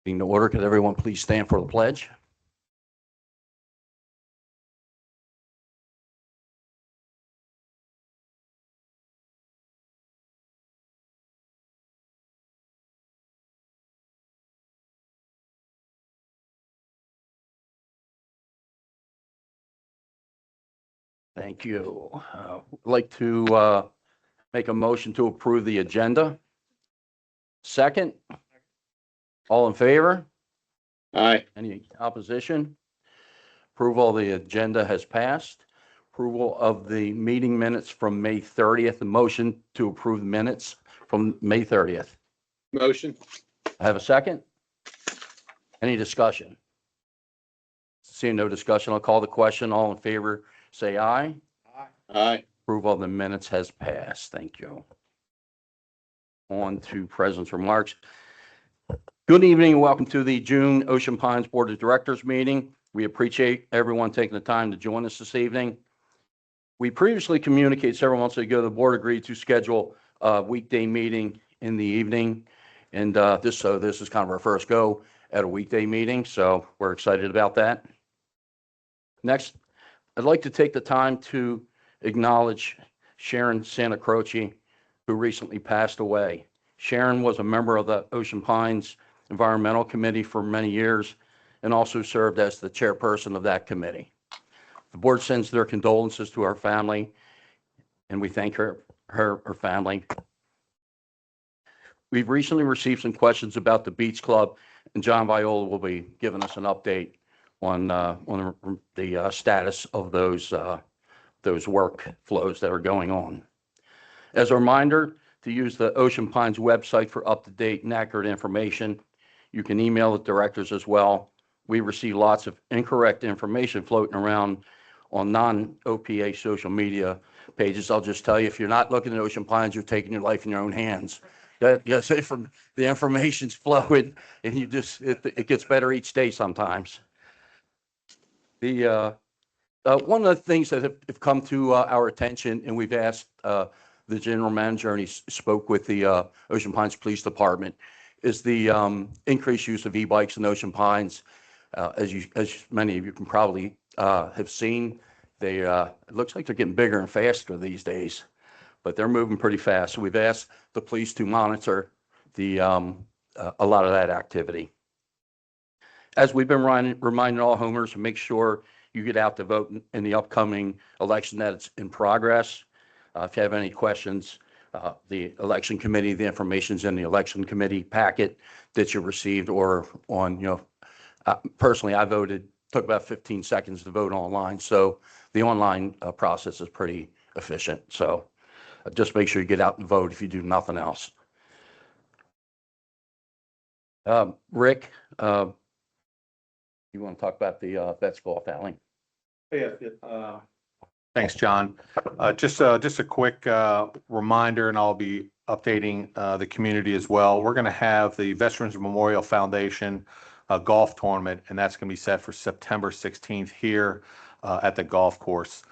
Being to order, could everyone please stand for the pledge? Thank you. I'd like to make a motion to approve the agenda. Second. All in favor? Aye. Any opposition? Approval of the agenda has passed. Approval of the meeting minutes from May 30th. The motion to approve the minutes from May 30th. Motion. I have a second. Any discussion? Seeing no discussion, I'll call the question. All in favor, say aye. Aye. Approval of the minutes has passed. Thank you. On to President's remarks. Good evening and welcome to the June Ocean Pines Board of Directors meeting. We appreciate everyone taking the time to join us this evening. We previously communicated several months ago, the board agreed to schedule a weekday meeting in the evening. And this is kind of our first go at a weekday meeting, so we're excited about that. Next, I'd like to take the time to acknowledge Sharon Santa Croce, who recently passed away. Sharon was a member of the Ocean Pines Environmental Committee for many years and also served as the chairperson of that committee. The board sends their condolences to her family, and we thank her family. We've recently received some questions about the Beach Club, and John Viola will be giving us an update on the status of those work flows that are going on. As a reminder, to use the Ocean Pines website for up-to-date and accurate information. You can email the directors as well. We receive lots of incorrect information floating around on non-OPA social media pages. I'll just tell you, if you're not looking at Ocean Pines, you're taking your life in your own hands. From the information's flowing, and it gets better each day sometimes. One of the things that have come to our attention, and we've asked the general manager, and he spoke with the Ocean Pines Police Department, is the increased use of e-bikes in Ocean Pines. As many of you can probably have seen, it looks like they're getting bigger and faster these days, but they're moving pretty fast. So we've asked the police to monitor a lot of that activity. As we've been reminding all homeowners to make sure you get out to vote in the upcoming election that's in progress. If you have any questions, the election committee, the information's in the election committee packet that you received, or on, personally, I voted, took about 15 seconds to vote online. So the online process is pretty efficient. So just make sure you get out and vote if you do nothing else. Rick, you want to talk about the Vets Golf Alley? Yeah. Thanks, John. Just a quick reminder, and I'll be updating the community as well. We're going to have the Veterans Memorial Foundation golf tournament, and that's going to be set for September 16th here at the golf course.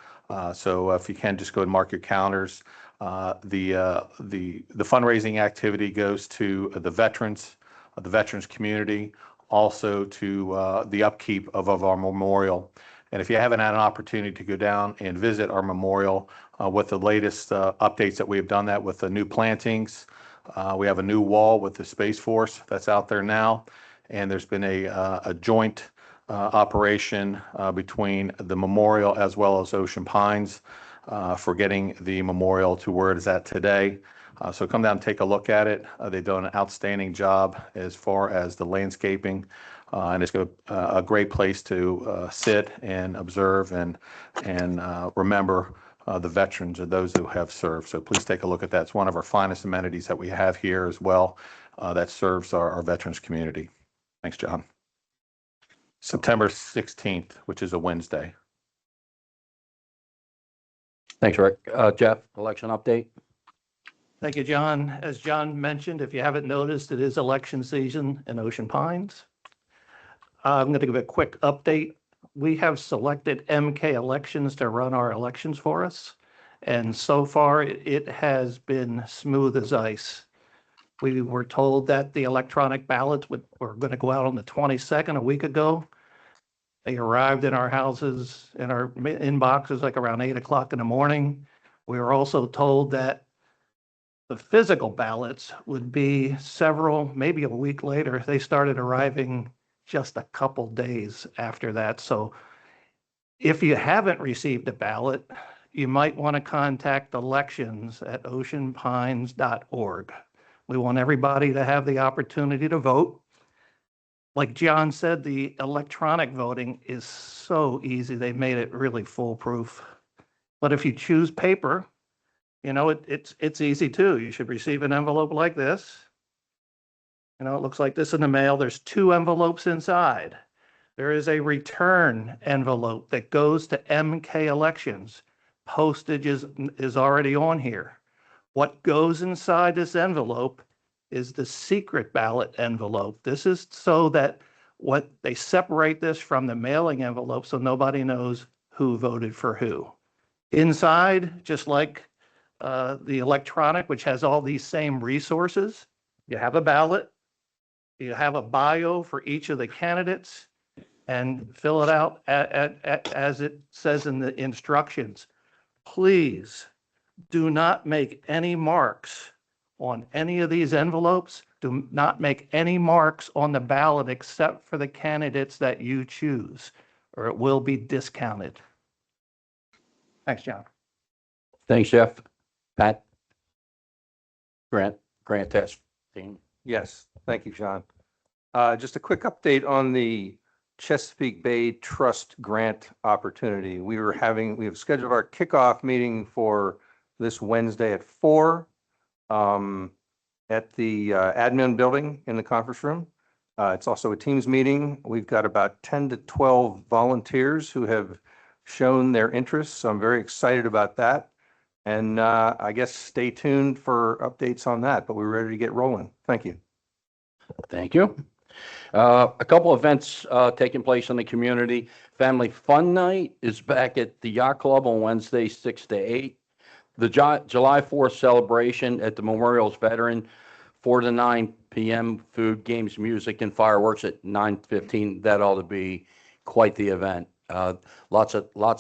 So if you can, just go and mark your calendars. The fundraising activity goes to the veterans community, also to the upkeep of our memorial. And if you haven't had an opportunity to go down and visit our memorial with the latest updates that we have done that with the new plantings, we have a new wall with the Space Force that's out there now. And there's been a joint operation between the memorial as well as Ocean Pines for getting the memorial to where it is at today. So come down and take a look at it. They've done an outstanding job as far as the landscaping. And it's a great place to sit and observe and remember the veterans or those who have served. So please take a look at that. It's one of our finest amenities that we have here as well that serves our veterans community. Thanks, John. September 16th, which is a Wednesday. Thanks, Rick. Jeff, election update. Thank you, John. As John mentioned, if you haven't noticed, it is election season in Ocean Pines. I'm going to give a quick update. We have selected MK Elections to run our elections for us. And so far, it has been smooth as ice. We were told that the electronic ballots were going to go out on the 22nd, a week ago. They arrived in our houses, in our inboxes, like around 8 o'clock in the morning. We were also told that the physical ballots would be several, maybe a week later. They started arriving just a couple days after that. So if you haven't received a ballot, you might want to contact elections@oceanpines.org. We want everybody to have the opportunity to vote. Like John said, the electronic voting is so easy. They made it really foolproof. But if you choose paper, it's easy too. You should receive an envelope like this. It looks like this in the mail. There's 2 envelopes inside. There is a return envelope that goes to MK Elections. Postage is already on here. What goes inside this envelope is the secret ballot envelope. This is so that they separate this from the mailing envelope so nobody knows who voted for who. Inside, just like the electronic, which has all these same resources, you have a ballot, you have a bio for each of the candidates, and fill it out as it says in the instructions. Please do not make any marks on any of these envelopes. Do not make any marks on the ballot except for the candidates that you choose, or it will be discounted. Thanks, John. Thanks, Jeff. Pat? Grant test team. Yes, thank you, John. Just a quick update on the Chesapeake Bay Trust Grant opportunity. We have scheduled our kickoff meeting for this Wednesday at 4 at the admin building in the conference room. It's also a Teams meeting. We've got about 10 to 12 volunteers who have shown their interest, so I'm very excited about that. And I guess stay tuned for updates on that, but we're ready to get rolling. Thank you. Thank you. A couple events taking place in the community. Family Fun Night is back at the Yacht Club on Wednesday, 6 to 8. The July 4th celebration at the Memorial's Veteran, 4 to 9 p.m. Food, games, music, and fireworks at 9:15. That ought to be quite the event. Lots of blood,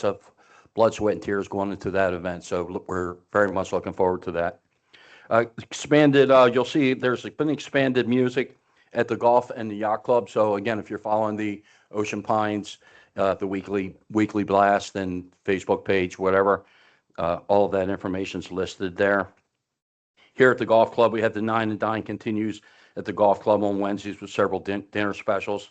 sweat, and tears going into that event. So we're very much looking forward to that. Expanded, you'll see there's been expanded music at the golf and the yacht club. So again, if you're following the Ocean Pines, the weekly blast and Facebook page, whatever, all of that information is listed there. Here at the golf club, we have the Nine and Dine continues at the golf club on Wednesdays with several dinner specials.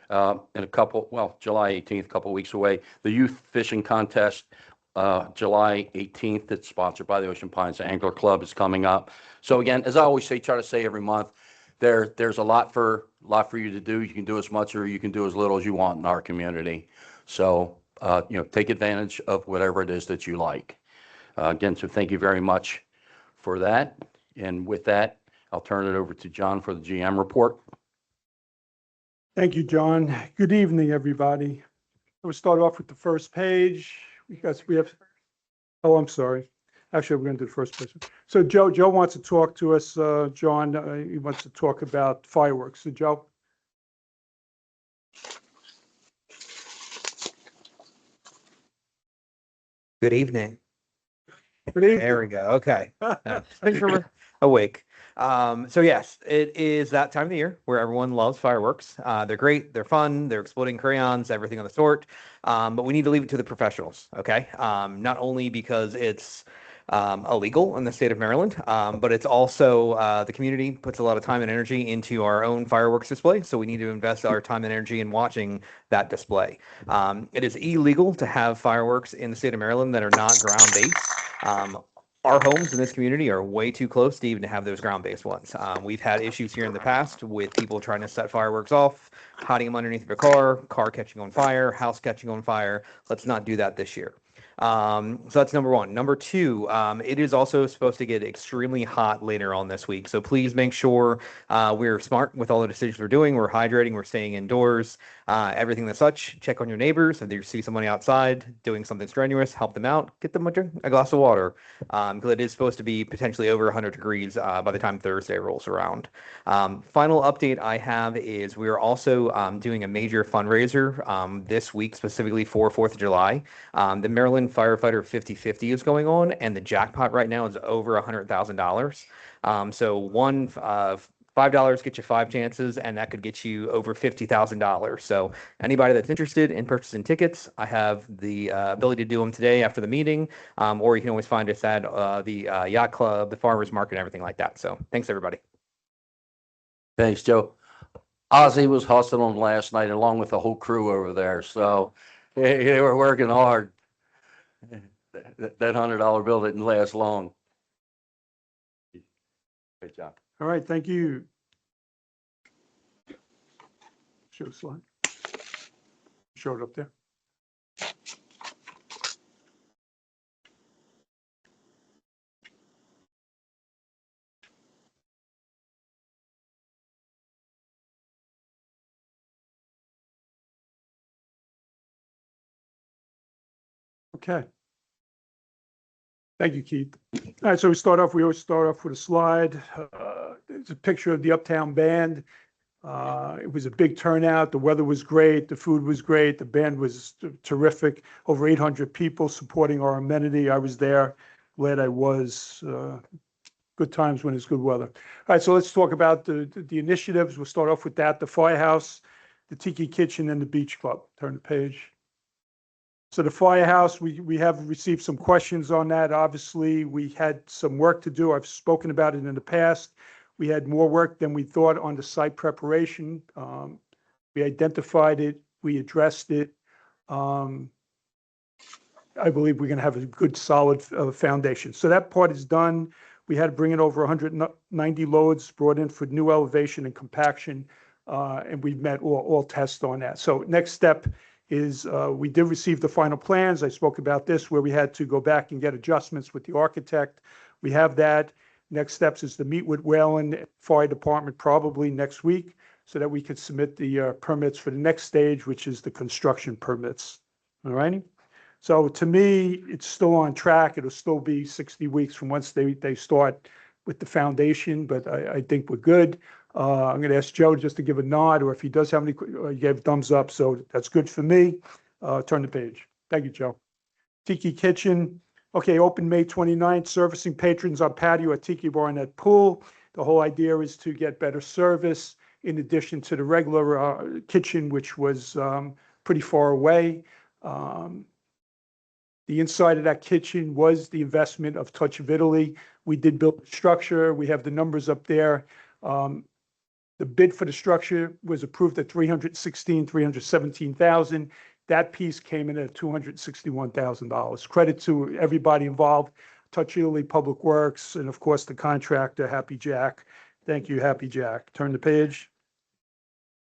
And July 18th, a couple weeks away, the youth fishing contest, July 18th, it's sponsored by the Ocean Pines Angler Club, is coming up. So again, as I always say, try to say every month, there's a lot for you to do. You can do as much or you can do as little as you want in our community. So, take advantage of whatever it is that you like. Again, so thank you very much for that. And with that, I'll turn it over to John for the GM report. Thank you, John. Good evening, everybody. We'll start off with the first page because I'm sorry. Actually, we're going to do the first page. So Joe wants to talk to us, John. He wants to talk about fireworks. So Joe. Good evening. Good evening. There we go. Okay. Thanks for Awake. So yes, it is that time of the year where everyone loves fireworks. They're great. They're fun. They're exploding crayons, everything of the sort. But we need to leave it to the professionals. Okay. Not only because it's illegal in the state of Maryland, but it's also the community puts a lot of time and energy into our own fireworks display. So we need to invest our time and energy in watching that display. It is illegal to have fireworks in the state of Maryland that are not ground-based. Our homes in this community are way too close to even have those ground-based ones. We've had issues here in the past with people trying to set fireworks off, hiding them underneath of a car catching on fire, house catching on fire. Let's not do that this year. So that's number one. Number two, it is also supposed to get extremely hot later on this week. So please make sure we're smart with all the decisions we're doing. We're hydrating, we're staying indoors. Everything that's such, check on your neighbors. If you see somebody outside doing something strenuous, help them out. Get them a glass of water. Because it is supposed to be potentially over 100 degrees by the time Thursday rolls around. Final update I have is we are also doing a major fundraiser this week, specifically for 4th of July. The Maryland Firefighter 50/50 is going on, and the jackpot right now is over $100,000. So $5 get you 5 chances, and that could get you over $50,000. So anybody that's interested in purchasing tickets, I have the ability to do them today after the meeting, or you can always find us at the Yacht Club, the Farmers Market, everything like that. So thanks, everybody. Thanks, Joe. Ozzy was hustling last night along with the whole crew over there, so they were working hard. That $100 bill didn't last long. Great job. All right, thank you. Show the slide. Show it up there. Okay. Thank you, Keith. All right, so we always start off with a slide. It's a picture of the Uptown Band. It was a big turnout. The weather was great. The food was great. The band was terrific. Over 800 people supporting our amenity. I was there. Glad I was. Good times when it's good weather. All right, so let's talk about the initiatives. We'll start off with that. The Firehouse, the Tiki Kitchen, and the Beach Club. Turn the page. So the Firehouse, we have received some questions on that. Obviously, we had some work to do. I've spoken about it in the past. We had more work than we thought on the site preparation. We identified it. We addressed it. I believe we're going to have a good, solid foundation. So that part is done. We had to bring in over 190 loads brought in for new elevation and compaction, and we've met all tests on that. So next step is we did receive the final plans. I spoke about this where we had to go back and get adjustments with the architect. We have that. Next steps is to meet with Wayland Fire Department probably next week so that we could submit the permits for the next stage, which is the construction permits. All righty. So to me, it's still on track. It'll still be 60 weeks from once they start with the foundation, but I think we're good. I'm going to ask Joe just to give a nod, or if he does have any, he gave a thumbs up, so that's good for me. Turn the page. Thank you, Joe. Tiki Kitchen. Okay, open May 29th, servicing patrons on patio at Tiki Bar and at Pool. The whole idea is to get better service in addition to the regular kitchen, which was pretty far away. The inside of that kitchen was the investment of Touch of Italy. We did build the structure. We have the numbers up there. The bid for the structure was approved at $317,000. That piece came in at $261,000. Credit to everybody involved, Touch Italy, Public Works, and of course the contractor, Happy Jack. Thank you, Happy Jack. Turn the page.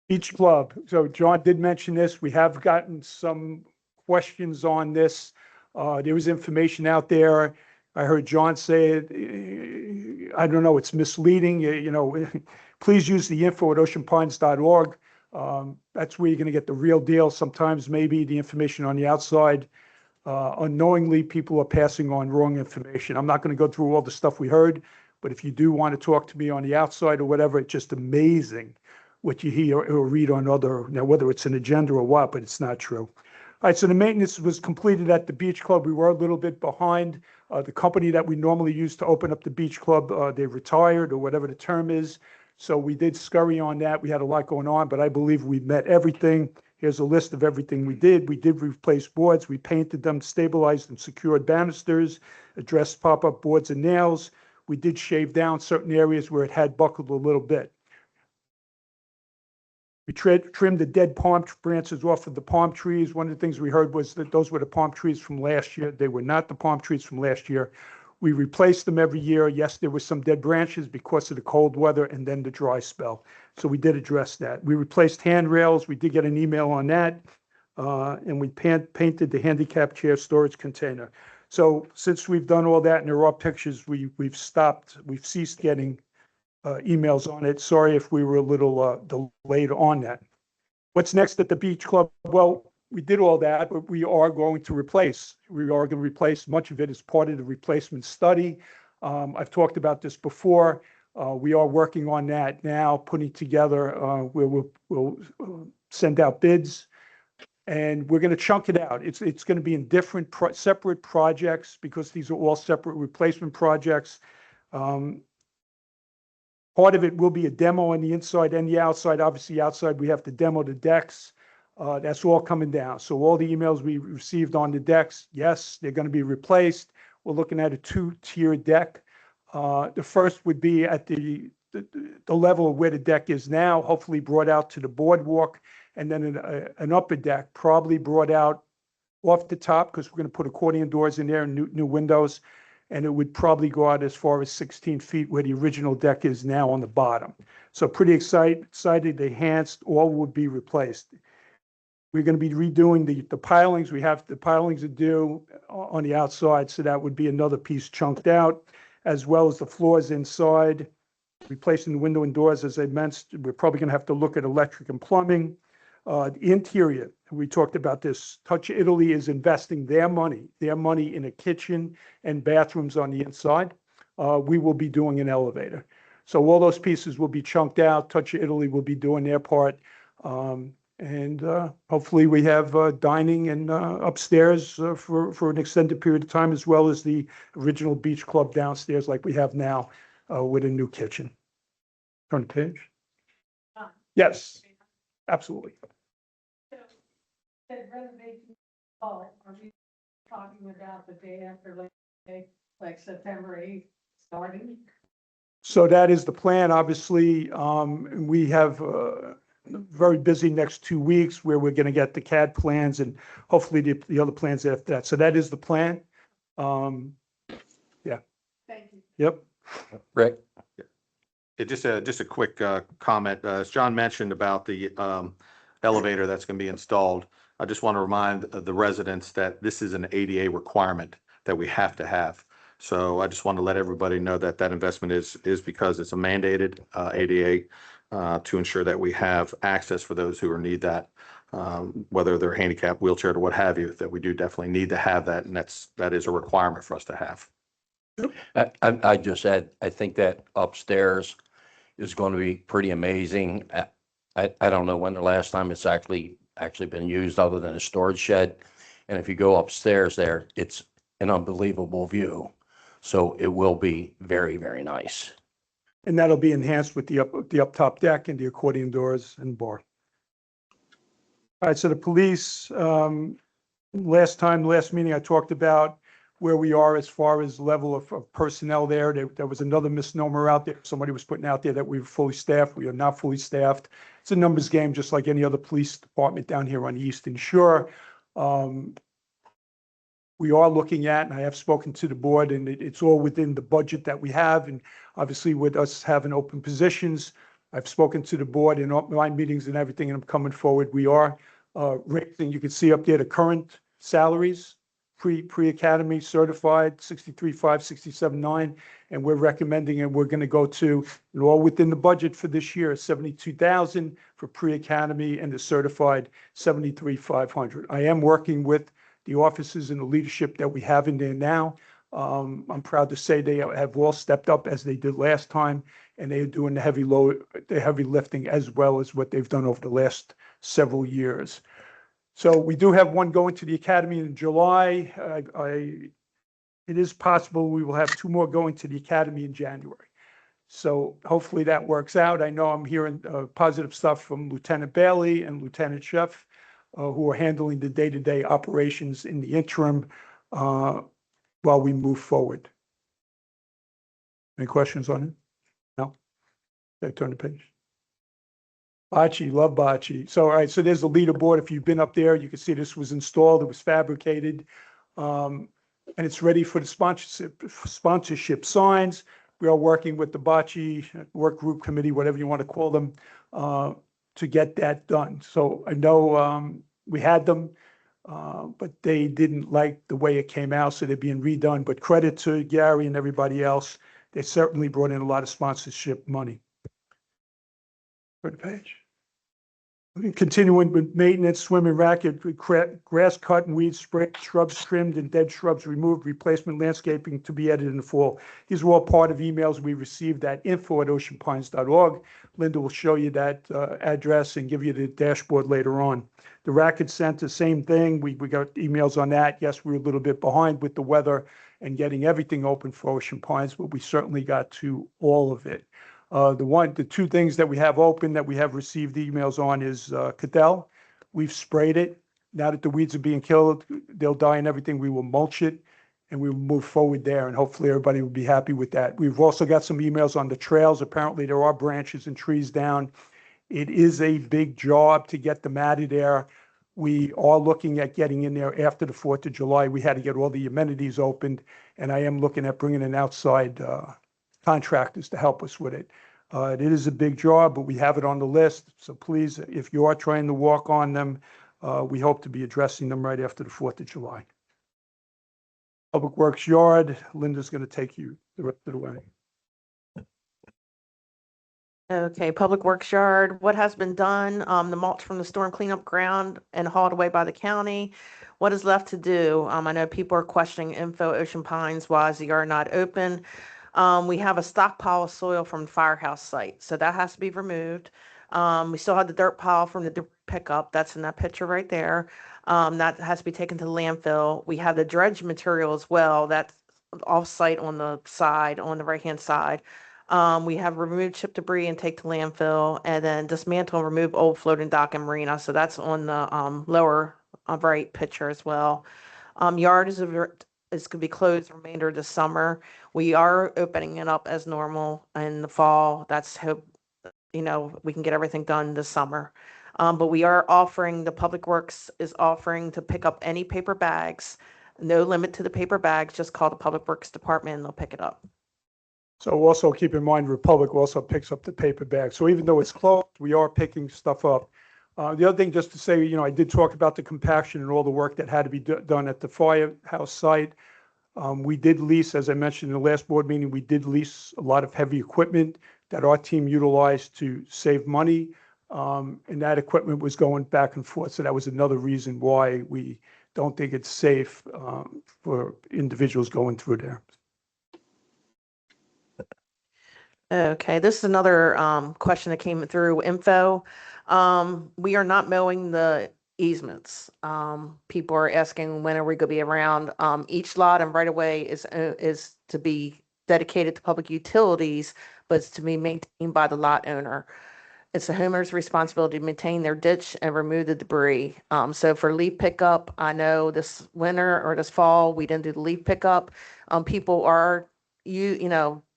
Beach Club. So John did mention this. We have gotten some questions on this. There was information out there. I heard John say it. I don't know, it's misleading. Please use the info at oceanpines.org. That's where you're going to get the real deal. Sometimes maybe the information on the outside, unknowingly, people are passing on wrong information. I'm not going to go through all the stuff we heard, but if you do want to talk to me on the outside or whatever, it's just amazing what you hear or read on other, now whether it's an agenda or what, but it's not true. All right, so the maintenance was completed at the Beach Club. We were a little bit behind. The company that we normally use to open up the Beach Club, they retired or whatever the term is. So we did scurry on that. We had a lot going on, but I believe we met everything. Here's a list of everything we did. We did replace boards. We painted them, stabilized and secured banisters, addressed pop-up boards and nails. We did shave down certain areas where it had buckled a little bit. We trimmed the dead palm branches off of the palm trees. One of the things we heard was that those were the palm trees from last year. They were not the palm trees from last year. We replaced them every year. Yes, there were some dead branches because of the cold weather and then the dry spell. So we did address that. We replaced handrails. We did get an email on that. And we painted the handicap chair storage container. So since we've done all that and there are pictures, we've ceased getting emails on it. Sorry if we were a little delayed on that. What's next at the Beach Club? Well, we did all that, but we are going to replace. We are going to replace much of it as part of the replacement study. I've talked about this before. We are working on that now, putting together, we'll send out bids. And we're going to chunk it out. It's going to be in different separate projects because these are all separate replacement projects. Part of it will be a demo on the inside and the outside. Obviously, outside we have to demo the decks. That's all coming down. So all the emails we received on the decks, yes, they're going to be replaced. We're looking at a 2-tier deck. The first would be at the level of where the deck is now, hopefully brought out to the boardwalk, and then an upper deck, probably brought out off the top because we're going to put accordion doors in there and new windows, and it would probably go out as far as 16 feet where the original deck is now on the bottom. So pretty excited, the enhanced, all would be replaced. We're going to be redoing the pilings. We have the pilings to do on the outside, so that would be another piece chunked out, as well as the floors inside, replacing the window and doors. As I mentioned, we're probably going to have to look at electric and plumbing. The interior, we talked about this. Touch Italy is investing their money in a kitchen and bathrooms on the inside. We will be doing an elevator. So all those pieces will be chunked out. Touch Italy will be doing their part. And hopefully we have dining and upstairs for an extended period of time, as well as the original Beach Club downstairs like we have now with a new kitchen. Turn the page. Yes, absolutely. The renovation, are we talking about the day after Labor Day, like September 8th starting? So that is the plan. Obviously, we have very busy next 2 weeks where we're going to get the CAD plans and hopefully the other plans after that. So that is the plan. Yeah. Thank you. Yep. Rick? Yeah, just a quick comment. As John mentioned about the elevator that's going to be installed, I just want to remind the residents that this is an ADA requirement that we have to have. So I just want to let everybody know that that investment is because it's a mandated ADA to ensure that we have access for those who need that, whether they're handicapped, wheelchaired, or what have you, that we do definitely need to have that, and that is a requirement for us to have. I just add, I think that upstairs is going to be pretty amazing. I don't know when the last time it's actually been used other than a storage shed. And if you go upstairs there, it's an unbelievable view. So it will be very, very nice. And that'll be enhanced with the up top deck and the accordion doors and bar. All right, so the police, last meeting, I talked about where we are as far as level of personnel there. There was another misnomer out there. Somebody was putting out there that we were fully staffed. We are not fully staffed. It's a numbers game, just like any other police department down here on the Eastern Shore. We are looking at, and I have spoken to the board, and it's all within the budget that we have. And obviously with us having open positions, I've spoken to the board in my meetings and everything, and I'm coming forward. We are raising, you can see up there, the current salaries, pre-academy certified, 63.5, 67.9, and we're recommending, and we're going to go to, all within the budget for this year, 72,000 for pre-academy and the certified 73,500. I am working with the officers and the leadership that we have in there now. I'm proud to say they have all stepped up as they did last time, and they are doing the heavy lifting as well as what they've done over the last several years. So we do have one going to the academy in July. It is possible we will have 2 more going to the academy in January. So hopefully that works out. I know I'm hearing positive stuff from Lieutenant Bailey and Lieutenant Chef, who are handling the day-to-day operations in the interim while we move forward. Any questions on it? No? I turn the page. Bocce, love bocce. So, all right, so there's the leaderboard. If you've been up there, you can see this was installed, it was fabricated, and it's ready for the sponsorship signs. We are working with the bocce work group committee, whatever you want to call them, to get that done. So I know we had them, but they didn't like the way it came out, so they're being redone. But credit to Gary and everybody else. They certainly brought in a lot of sponsorship money. Third page. Continuing with maintenance, swimming racket, grass cut and weeds sprayed, shrubs trimmed and dead shrubs removed, replacement landscaping to be added in the fall. These are all part of emails we received at info@oceanpines.org. Linda will show you that address and give you the dashboard later on. The racket center, same thing. We got emails on that. Yes, we were a little bit behind with the weather and getting everything open for Ocean Pines, but we certainly got to all of it. The two things that we have open that we have received emails on is Cadell. We've sprayed it. Now that the weeds are being killed, they'll die and everything. We will mulch it and we will move forward there, and hopefully everybody will be happy with that. We've also got some emails on the trails. Apparently there are branches and trees down. It is a big job to get them out of there. We are looking at getting in there after the 4th of July. We had to get all the amenities opened, and I am looking at bringing in outside contractors to help us with it. It is a big job, but we have it on the list. So please, if you are trying to walk on them, we hope to be addressing them right after the 4th of July. Public Works Yard, Linda's going to take you the rest of the way. Okay, Public Works Yard, what has been done, the mulch from the storm cleanup ground and hauled away by the county. What is left to do? I know people are questioning info Ocean Pines, why is the yard not open? We have a stockpile of soil from the firehouse site, so that has to be removed. We still have the dirt pile from the pickup. That's in that picture right there. That has to be taken to the landfill. We have the dredge material as well. That's off-site on the side, on the right-hand side. We have removed chip debris and take to landfill, and then dismantle and remove old floating dock and marina. So that's on the lower right picture as well. Yard is going to be closed the remainder of the summer. We are opening it up as normal in the fall. That's hope, we can get everything done this summer. But we are offering, the Public Works is offering to pick up any paper bags. No limit to the paper bags, just call the Public Works Department and they'll pick it up. So also keep in mind, Republic also picks up the paper bag. So even though it's closed, we are picking stuff up. The other thing, just to say, I did talk about the compaction and all the work that had to be done at the firehouse site. We did lease, as I mentioned in the last board meeting, we did lease a lot of heavy equipment that our team utilized to save money. And that equipment was going back and forth. So that was another reason why we don't think it's safe for individuals going through there. Okay, this is another question that came through info. We are not mowing the easements. People are asking when are we going to be around. Each lot and right of way is to be dedicated to public utilities, but it's to be maintained by the lot owner. It's the homeowner's responsibility to maintain their ditch and remove the debris. So for leaf pickup, I know this winter or this fall, we didn't do the leaf pickup. People are,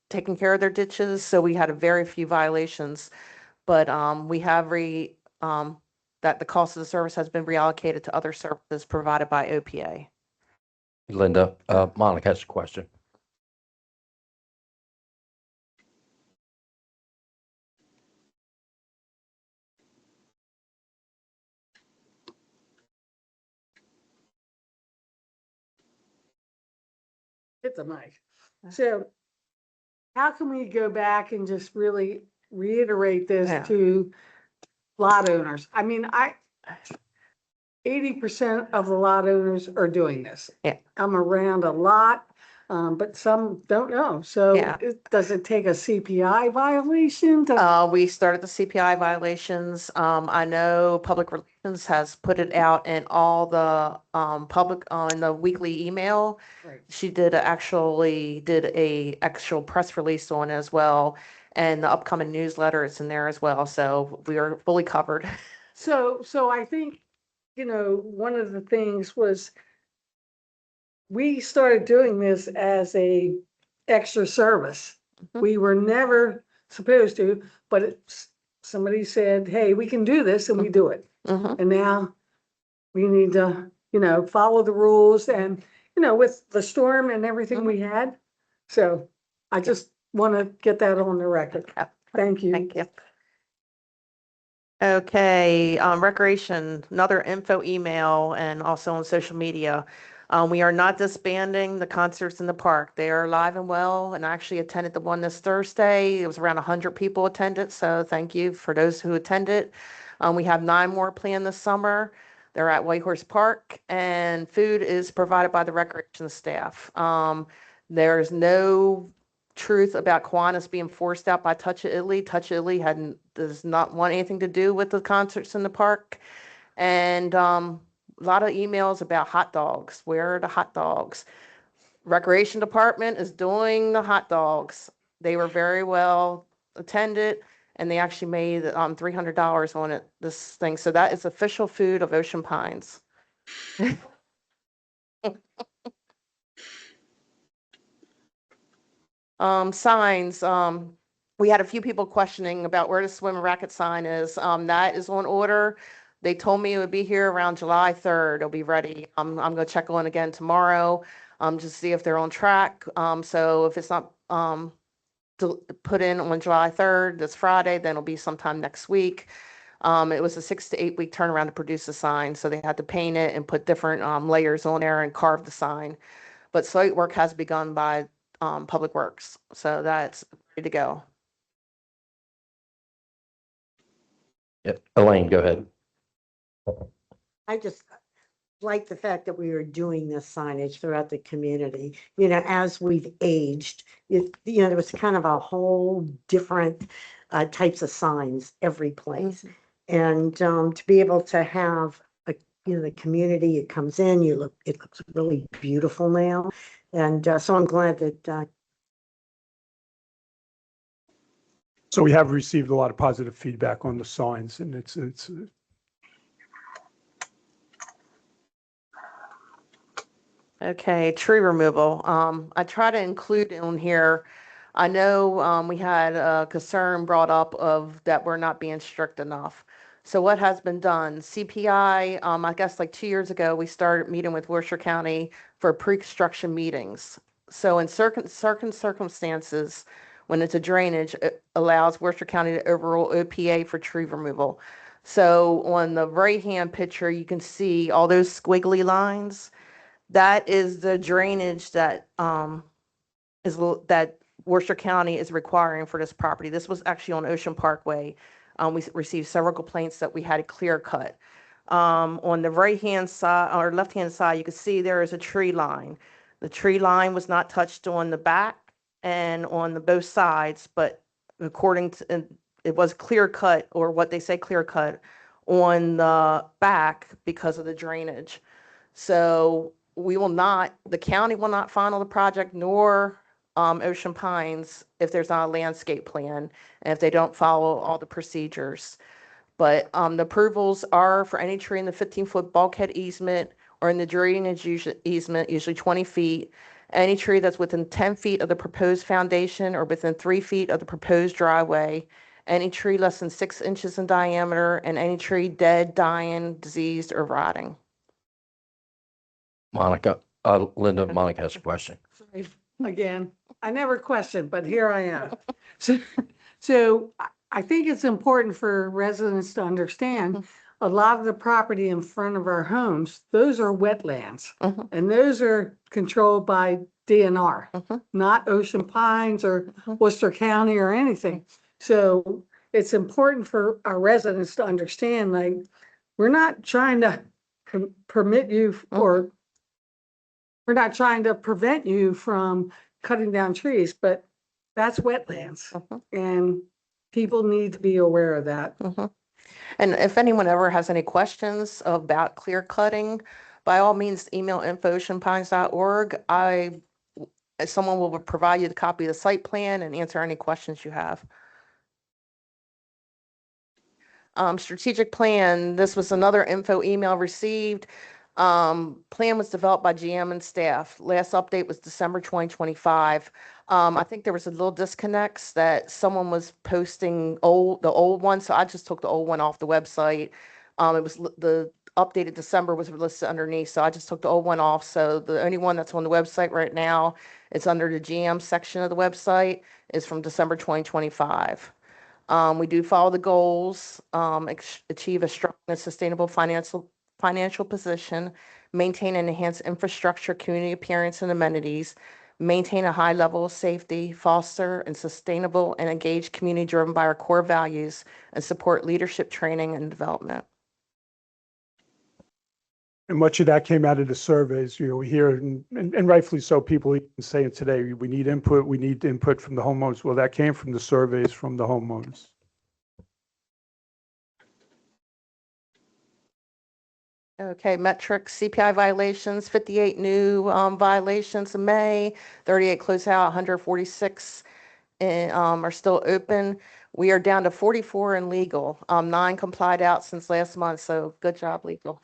taking care of their ditches. So we had a very few violations, but we have that the cost of the service has been reallocated to other services provided by OPA. Linda, Monica has a question. Hit the mic. So how can we go back and just really reiterate this Yeah. to lot owners? I mean, 80% of the lot owners are doing this. Yeah. I'm around a lot, but some don't know. So Yeah. does it take a CPI violation We started the CPI violations. I know Public Relations has put it out in all the public in the weekly email. Right. She did a actual press release on it as well, and the upcoming newsletter is in there as well. So we are fully covered. So I think, one of the things was we started doing this as a extra service. Mhm. We were never supposed to, but somebody said, hey, we can do this, and we do it. Mhm. And now we need to, follow the rules and, with the storm and everything we had. So I just want to get that on the record. Yep. Thank you. Thank you. Okay, recreation, another info email and also on social media. We are not disbanding the concerts in the park. They are alive and well, and I actually attended the one this Thursday. It was around 100 people attended, so thank you for those who attended. We have 9 more planned this summer. They're at Whitehorse Park, and food is provided by the recreation staff. There's no truth about Kiwanis being forced out by Touch of Italy. Touch of Italy does not want anything to do with the concerts in the park. And a lot of emails about hot dogs. Where are the hot dogs? Recreation Department is doing the hot dogs. They were very well attended, and they actually made $300 on it, this thing. So that is official food of Ocean Pines. Signs, we had a few people questioning about where the swim and racket sign is. That is on order. They told me it would be here around July 3rd. It'll be ready. I'm gonna check on again tomorrow, just to see if they're on track. So if it's not, put in on July 3rd, this Friday, then it'll be sometime next week. It was a 6 to 8 week turnaround to produce a sign, so they had to paint it and put different layers on there and carve the sign. But site work has begun by Public Works, so that's ready to go. Yep. Elaine, go ahead. I just like the fact that we are doing this signage throughout the community. You know, as we've aged, there was kind of a whole different types of signs every place. And to be able to have the community, it comes in, it looks really beautiful now. And so I'm glad that So we have received a lot of positive feedback on the signs, and it's Okay, tree removal. I try to include on here. I know we had a concern brought up of that we're not being strict enough. So what has been done? CPI, I guess like 2 years ago, we started meeting with Worcester County for pre-construction meetings. So in certain circumstances, when it's a drainage, it allows Worcester County to overrule OPA for tree removal. So on the right-hand picture, you can see all those squiggly lines. That is the drainage that that Worcester County is requiring for this property. This was actually on Ocean Parkway. We received several complaints that we had a clear cut. On the right-hand side or left-hand side, you can see there is a tree line. The tree line was not touched on the back and on the both sides, but according to, it was clear cut, or what they say clear cut, on the back because of the drainage. So the county will not final the project, nor Ocean Pines, if there's not a landscape plan and if they don't follow all the procedures. But the approvals are for any tree in the 15-foot bulkhead easement or in the drainage easement, usually 20 feet, any tree that's within 10 feet of the proposed foundation or within 3 feet of the proposed driveway, any tree less than 6 inches in diameter, and any tree dead, dying, diseased, or rotting. Monica, Linda, Monica has a question. Again, I never questioned, but here I am. So I think it's important for residents to understand a lot of the property in front of our homes, those are wetlands. And those are controlled by DNR, not Ocean Pines or Worcester County or anything. So it's important for our residents to understand, like, we're not trying to permit you or we're not trying to prevent you from cutting down trees, but that's wetlands. And people need to be aware of that. And if anyone ever has any questions about clear cutting, by all means, email info@oceanpines.org. Someone will provide you the copy of the site plan and answer any questions you have. Strategic plan, this was another info email received. Plan was developed by GM and staff. Last update was December 2025. I think there was a little disconnects that someone was posting the old one, so I just took the old one off the website. It was the updated December was listed underneath, so I just took the old one off. So the only one that's on the website right now, it's under the GM section of the website, is from December 2025. We do follow the goals, achieve a strong and sustainable financial position, maintain and enhance infrastructure, community appearance and amenities, maintain a high level of safety, foster and sustainable and engaged community driven by our core values, and support leadership training and development. And much of that came out of the surveys, we hear, and rightfully so, people even saying today, we need input from the homeowners. Well, that came from the surveys from the homeowners. Okay, metrics, CPI violations, 58 new violations in May, 38 close out, 146 are still open. We are down to 44 in legal, 9 complied out since last month, so good job, legal.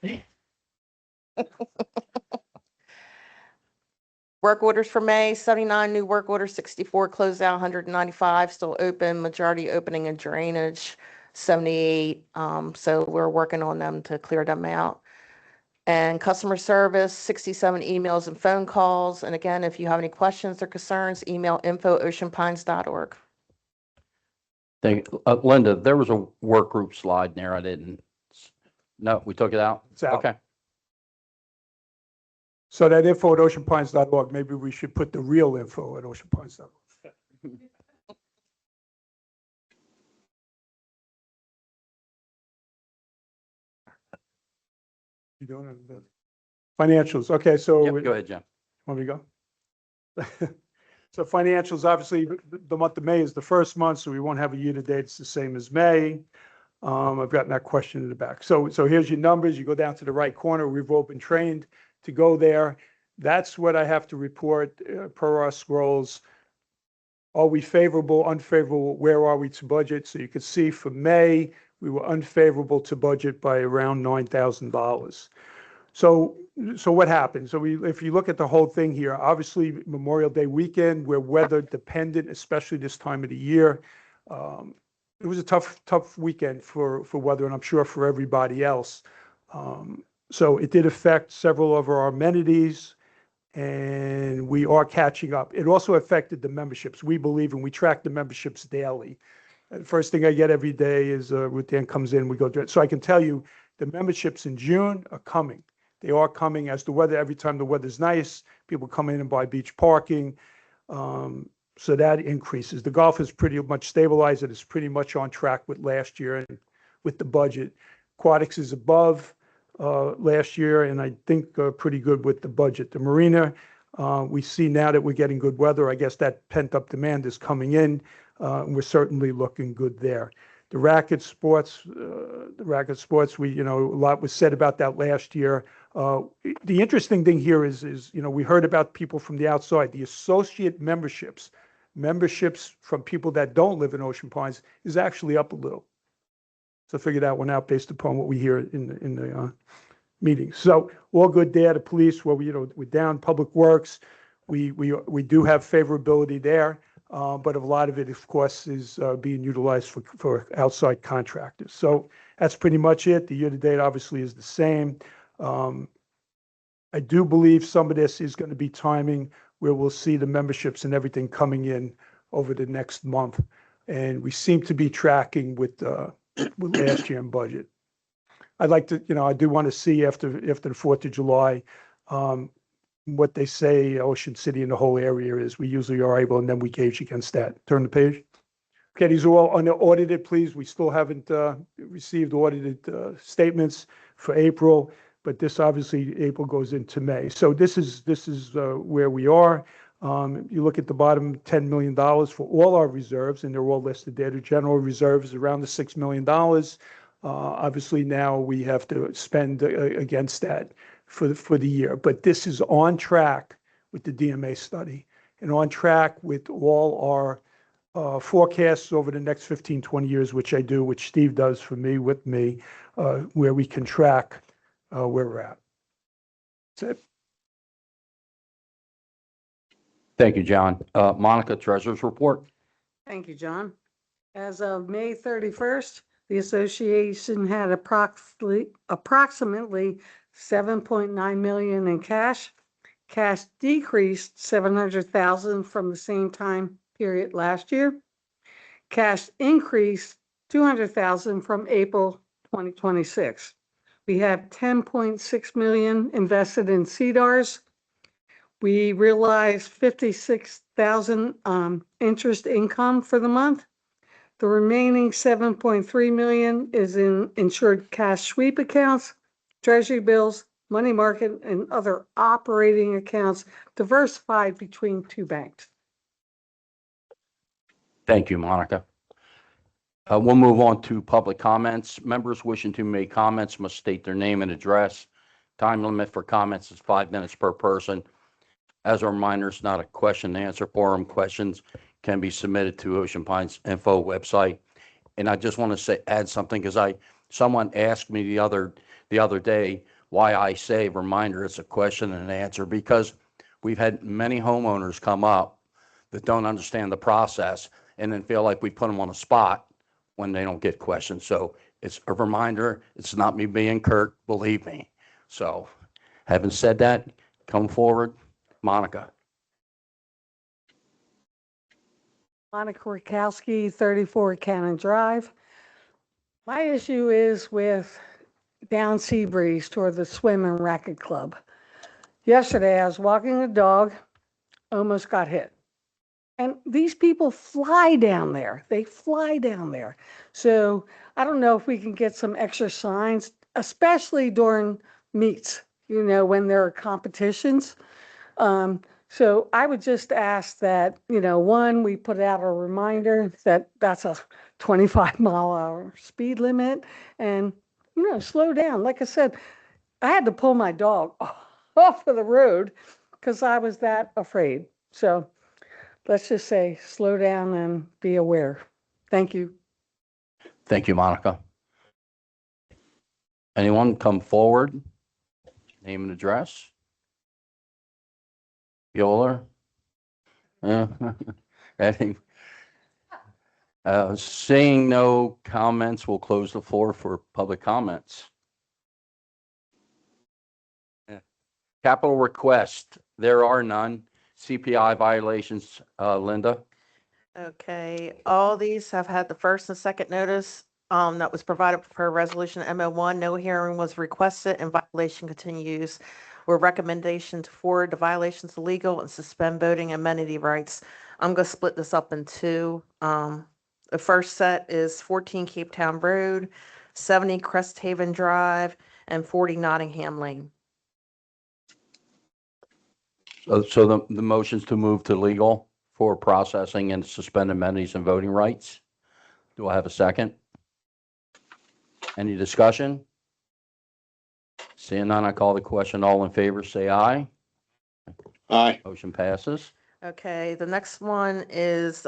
Work orders for May, 79 new work orders, 64 close out, 195 still open, majority opening in drainage, 78. So we're working on them to clear them out. And customer service, 67 emails and phone calls. And again, if you have any questions or concerns, email info@oceanpines.org. Linda, there was a work group slide in there. I didn't. No, we took it out? It's out. Okay. So that info at oceanpines.org, maybe we should put the real info at oceanpines.org. You don't have the financials. Okay, so. Yep, go ahead, Jim. Want me to go? So financials, obviously, the month of May is the first month, so we won't have a year-to-date. It's the same as May. I've gotten that question in the back. So here's your numbers. You go down to the right corner. We've all been trained to go there. That's what I have to report per our scrolls. Are we favorable, unfavorable? Where are we to budget? So you can see for May, we were unfavorable to budget by around $9,000. So what happened? So if you look at the whole thing here, obviously Memorial Day weekend, we're weather dependent, especially this time of the year. It was a tough weekend for weather, and I'm sure for everybody else. So it did affect several of our amenities, and we are catching up. It also affected the memberships. We believe, and we track the memberships daily. The first thing I get every day is Ruth Dan comes in, we go through it. So I can tell you the memberships in June are coming. They are coming as the weather, every time the weather's nice, people come in and buy beach parking. So that increases. The golf is pretty much stabilized. It is pretty much on track with last year and with the budget. Aquatics is above last year, and I think pretty good with the budget. The marina, we see now that we're getting good weather. I guess that pent-up demand is coming in, and we're certainly looking good there. The racket sports, we, a lot was said about that last year. The interesting thing here is, we heard about people from the outside. The associate memberships from people that don't live in Ocean Pines is actually up a little. So figure that one out based upon what we hear in the meetings. So all good there. The police, well, we're down. Public Works, we do have favorability there. But a lot of it, of course, is being utilized for outside contractors. So that's pretty much it. The year-to-date obviously is the same. I do believe some of this is going to be timing where we'll see the memberships and everything coming in over the next month. And we seem to be tracking with last year in budget. I'd like to, I do want to see after the 4th of July, what they say Ocean City and the whole area is. We usually are able, and then we gauge against that. Turn the page. Okay, these are all unaudited, please. We still haven't received audited statements for April, but this obviously April goes into May. So this is where we are. You look at the bottom, $10 million for all our reserves, and they're all listed there. The general reserve is around the $6 million. Obviously now we have to spend against that for the year, but this is on track with the DMA study and on track with all our forecasts over the next 15, 20 years, which I do, which Steve does for me, with me, where we can track where we're at. That's it. Thank you, John. Monica, Treasurer's Report. Thank you, John. As of May 31st, the association had approximately 7.9 million in cash. Cash decreased 700,000 from the same time period last year. Cash increased 200,000 from April 2026. We have 10.6 million invested in CDARS. We realized 56,000 interest income for the month. The remaining 7.3 million is in insured cash sweep accounts, treasury bills, money market, and other operating accounts diversified between two banks. Thank you, Monica. We'll move on to public comments. Members wishing to make comments must state their name and address. Time limit for comments is 5 minutes per person. As a reminder, it's not a question and answer forum. Questions can be submitted to Ocean Pines info website. And I just want to add something, because someone asked me the other day why I say reminder, it's a question and an answer, because we've had many homeowners come up that don't understand the process and then feel like we put them on a spot when they don't get questions. So it's a reminder. It's not me being curt, believe me. So having said that, come forward. Monica. Monica Rakowski, 34 Cannon Drive. My issue is with down Seabreeze toward the swim and racket club. Yesterday, I was walking the dog, almost got hit. And these people fly down there. They fly down there. So I don't know if we can get some extra signs, especially during meets, when there are competitions. So I would just ask that, one, we put out a reminder that that's a 25-mile-an-hour speed limit, and, slow down. Like I said, I had to pull my dog off of the road because I was that afraid. So let's just say slow down and be aware. Thank you. Thank you, Monica. Anyone come forward? Name and address? Bueller? Ready? Seeing no comments, we'll close the floor for public comments. Capital request, there are none. CPI violations, Linda? Okay, all these have had the first and second notice that was provided per resolution MO1. No hearing was requested and violation continues, where recommendation to forward the violations illegal and suspend voting amenity rights. I'm going to split this up in two. The first set is 14 Cape Town Road, 70 Crest Haven Drive, and 40 Nottingham Lane. So the motion's to move to legal for processing and suspend amenities and voting rights. Do I have a second? Any discussion? Seeing none, I call the question. All in favor, say aye. Aye. Motion passes. Okay, the next one is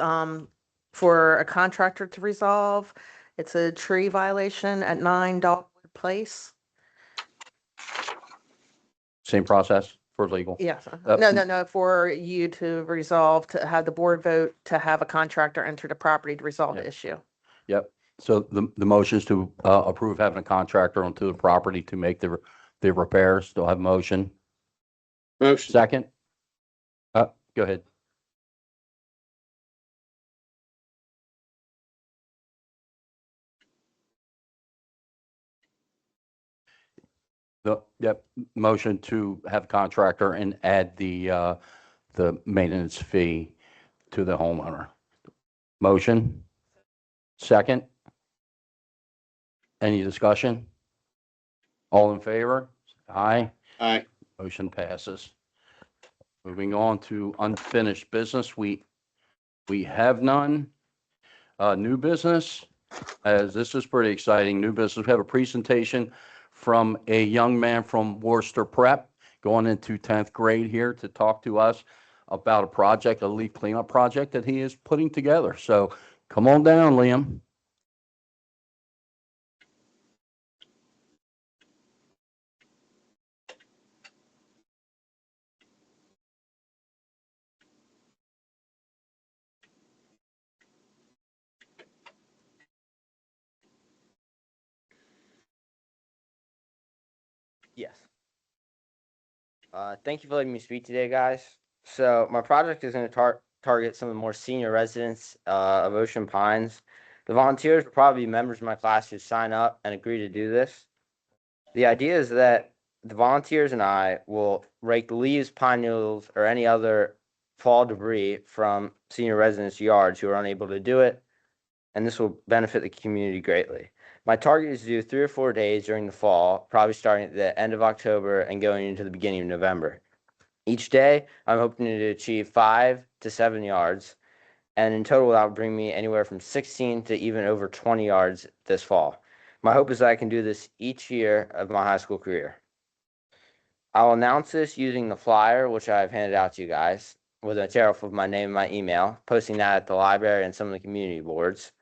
for a contractor to resolve. It's a tree violation at 9 Dogwood Place. Same process for legal. Yes. No, for you to resolve, to have the board vote to have a contractor enter the property to resolve the issue. Yep. So the motion is to approve having a contractor onto the property to make the repairs. Do I have a motion? Motion. Second? Go ahead. Motion to have a contractor and add the maintenance fee to the homeowner. Motion? Second? Any discussion? All in favor? Aye. Aye. Motion passes. Moving on to unfinished business, we have none. New business, as this is pretty exciting. New business, we have a presentation from a young man from Worcester Prep going into 10th grade here to talk to us about a project, a leaf cleanup project that he is putting together. So come on down, Liam. Yes. Thank you for letting me speak today, guys. So my project is going to target some of the more senior residents of Ocean Pines. The volunteers will probably be members of my class who sign up and agree to do this. The idea is that the volunteers and I will rake the leaves, pine needles, or any other fall debris from senior residents' yards who are unable to do it, and this will benefit the community greatly. My target is to do 3 or 4 days during the fall, probably starting at the end of October and going into the beginning of November. Each day, I'm hoping to achieve 5 to 7 yards, and in total, that will bring me anywhere from 16 to even over 20 yards this fall. My hope is that I can do this each year of my high school career. I'll announce this using the flyer, which I've handed out to you guys, with a material of my name and my email, posting that at the library and some of the community boards.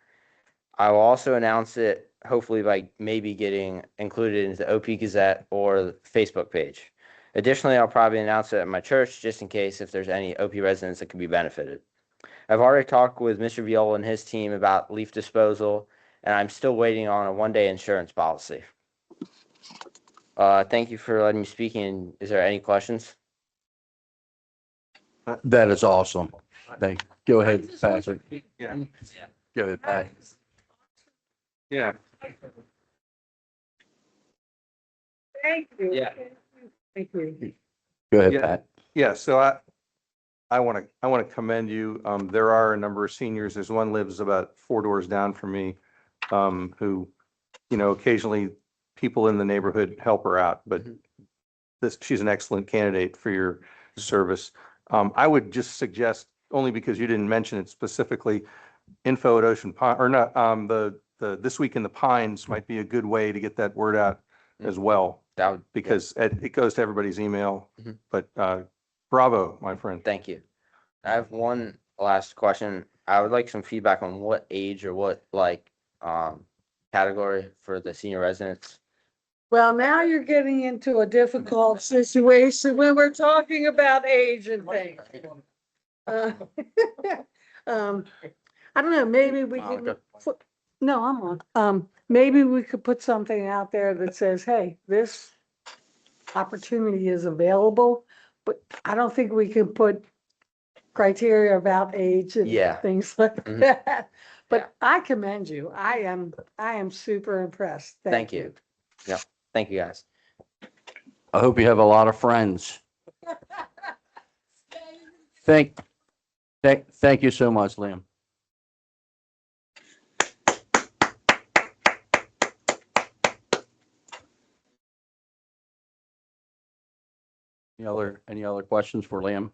I will also announce it, hopefully by maybe getting included into the OP Gazette or the Facebook page. Additionally, I'll probably announce it at my church just in case if there's any OP residents that could be benefited. I've already talked with Mr. Viola and his team about leaf disposal, and I'm still waiting on a one-day insurance policy. Thank you for letting me speak. And is there any questions? That is awesome. Go ahead, Patrick. Yeah. Go ahead, Pat. Yeah. Thank you. Yeah. Thank you. Go ahead, Yeah. Pat. Yeah, so I want to commend you. There are a number of seniors. There's one lives about 4 doors down from me, who, occasionally people in the neighborhood help her out, but she's an excellent candidate for your service. I would just suggest, only because you didn't mention it specifically, info at Ocean Pine, or not, the This Week in the Pines might be a good way to get that word out as well, That would, because it goes to everybody's email. Mhm. But bravo, my friend. thank you. I have one last question. I would like some feedback on what age or what category for the senior residents. Well, now you're getting into a difficult situation when we're talking about age and things. Uh, I don't know, maybe we could, Monica. no, I'm on. Maybe we could put something out there that says, hey, this opportunity is available, but I don't think we can put criteria about age and Yeah. things like Mhm. that. Yeah. But I commend you. I am super impressed. Thank you. Yeah, thank you guys. I hope you have a lot of friends. Thank you so much, Liam. Any other questions for Liam?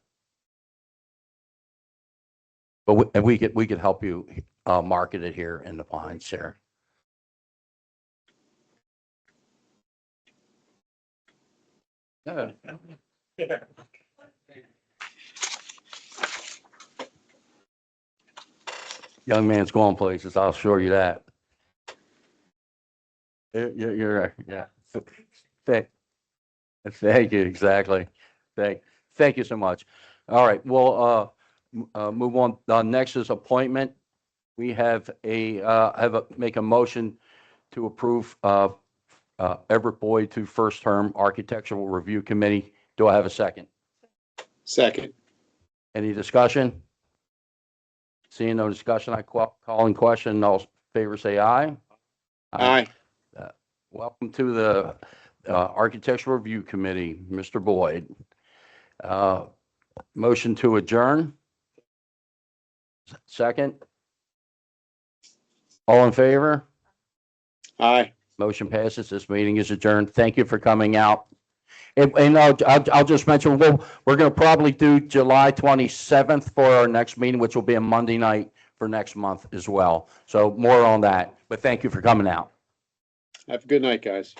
But we could help you market it here in the Pines here. Yeah. Young man's going places, I'll assure you that. You're right, yeah. Thank you, exactly. Thank you so much. All right, we'll move on. Next is appointment. We have make a motion to approve Everett Boyd to first term Architectural Review Committee. Do I have a second? Second. Any discussion? Seeing no discussion, I call in question. All in favor say aye. Aye. Welcome to the Architectural Review Committee, Mr. Boyd. Motion to adjourn. Second. All in favor? Aye. Motion passes. This meeting is adjourned. Thank you for coming out. And I'll just mention, we're going to probably do July 27th for our next meeting, which will be a Monday night for next month as well. So more on that. But thank you for coming out. Have a good night, guys.